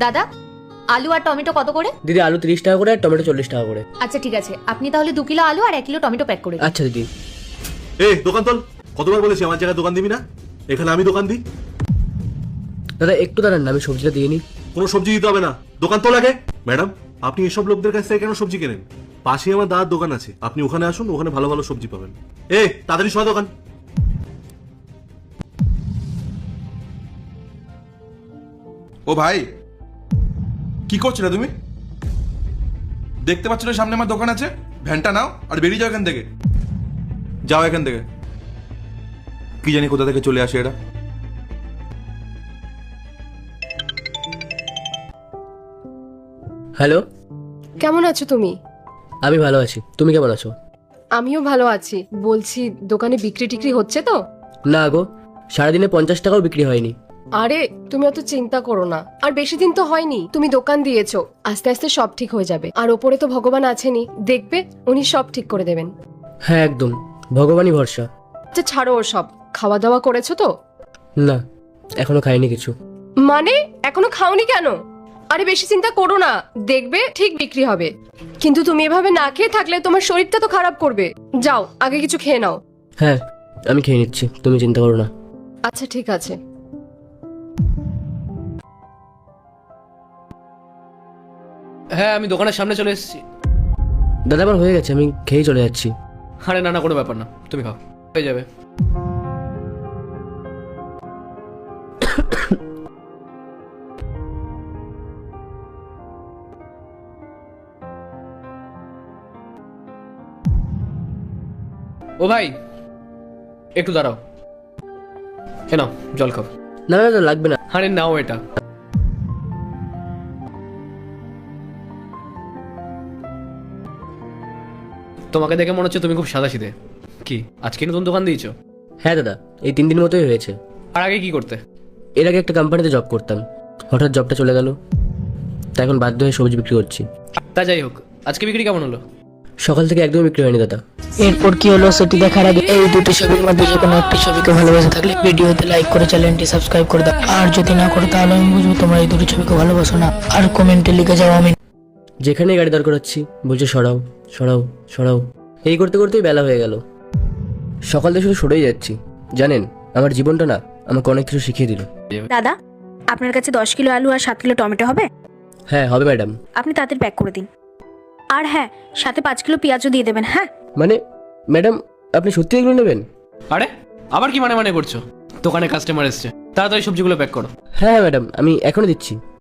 দাদা, আলু আর টমেটো কত করে? দিদি আলু 30 টাকা করে আর টমেটো 40 টাকা করে। আচ্ছা ঠিক আছে, আপনি তাহলে 2 কিলো আলু আর 1 কিলো টমেটো প্যাক করে দিন। আচ্ছা দিদি। এই দোকান তোল, কতবার বলেছি আমার জায়গায় দোকান দিবি না? এখানে আমি দোকান দিই। দাদা একটু দাঁড়ান না, আমি সবজিটা দিয়ে নিই। কোনো সবজি দিতে হবে না, দোকান তোল আগে। ম্যাডাম, আপনি এসব লোকদের কাছ থেকে কেন সবজি কেনেন? পাশেই আমার দাদার দোকান আছে, আপনি ওখানে আসুন, ওখানে ভালো ভালো সবজি পাবেন। তাড়াতাড়ি সব দোকান। ও ভাই, কি করছো না তুমি? দেখতে পাচ্ছ না সামনে আমার দোকান আছে? ভ্যানটা নাও আর বেরিয়ে যাও এখান থেকে। যাও এখান থেকে। কি জানি কোথা থেকে চলে আসে এরা। হ্যালো, কেমন আছো তুমি? আমি ভালো আছি, তুমি কেমন আছো? আমিও ভালো আছি। বলছি, দোকানে বিক্রি টিক্রি হচ্ছে তো? না গো, সারাদিনে 50 টাকাও বিক্রি হয়নি। আরে তুমি অত চিন্তা করো না, আর বেশি দিন তো হয়নি, তুমি দোকান দিয়েছো, আস্তে আস্তে সব ঠিক হয়ে যাবে। আর ওপরে তো ভগবান আছেনই, দেখবে উনি সব ঠিক করে দেবেন। হ্যাঁ একদম, ভগবানই ভরসা। আচ্ছা ছাড়ো ওসব, খাওয়া দাওয়া করেছো তো? না, এখনো খাইনি কিছু। মানে এখনো খাওনি কেন? আরে বেশি চিন্তা করো না, দেখবে ঠিক বিক্রি হবে। কিন্তু তুমি এভাবে না খেয়ে থাকলে তোমার শরীরটা তো খারাপ করবে। যাও আগে কিছু খেয়ে নাও। হ্যাঁ আমি খেয়ে নিচ্ছি, তুমি চিন্তা করো না। আচ্ছা ঠিক আছে। হ্যাঁ, আমি দোকানের সামনে চলে এসেছি। দাদা আমার হয়ে গেছে, আমি খেয়েই চলে যাচ্ছি। আরে না না, কোনো ব্যাপার না, তুমি খাও, হয়ে যাবে। ও ভাই, একটু দাঁড়াও। এ নাও জল খাও। না না দাদা লাগবে না। আরে নাও এটা। তোমাকে দেখে মনে হচ্ছে তুমি খুব সাদাসিধে। কি আজকে নতুন দোকান দিয়েছো? হ্যাঁ দাদা, এই 3 দিন মতোই হয়েছে। আর আগে কি করতে? এর আগে একটা কোম্পানিতে জব করতাম, হঠাৎ জবটা চলে গেল, তাই এখন বাধ্য হয়ে সবজি বিক্রি করছি। তা যাই হোক, আজকে বিক্রি কেমন হলো? সকাল থেকে একদমই বিক্রি হয়নি দাদা। এরপর কি হলো সেটি দেখার আগে এই দুটি ছবির মধ্যে যে কোনো একটি ছবিকে ভালোবাসে থাকলে ভিডিওতে লাইক করে চ্যানেলটি সাবস্ক্রাইব করে দাও। আর যদি না করো তাহলে আমি বুঝবো তোমরা এই দুটি ছবিকে ভালোবাসো না। আর কমেন্টে লিখে যাও আমি। যেখানেই গাড়ি দাঁড় করাচ্ছি বলছে সরাও সরাও সরাও, এই করতে করতেই বেলা হয়ে গেল। সকাল থেকে শুধু সরেই যাচ্ছি। জানেন, আমার জীবনটা না আমাকে অনেক কিছু শিখিয়ে দিল। দাদা, আপনার কাছে 10 কিলো আলু আর 7 কিলো টমেটো হবে? হ্যাঁ হবে ম্যাডাম। আপনি তাড়াতাড়ি প্যাক করে দিন। আর হ্যাঁ, সাথে 5 কিলো পেঁয়াজও দিয়ে দেবেন। হ্যাঁ মানে ম্যাডাম, আপনি সত্যি এগুলো নেবেন? আরে আবার কি মানে মানে করছো? দোকানে কাস্টমার এসছে, তাড়াতাড়ি সবজিগুলো প্যাক করো। হ্যাঁ হ্যাঁ ম্যাডাম, আমি এখনই দিচ্ছি।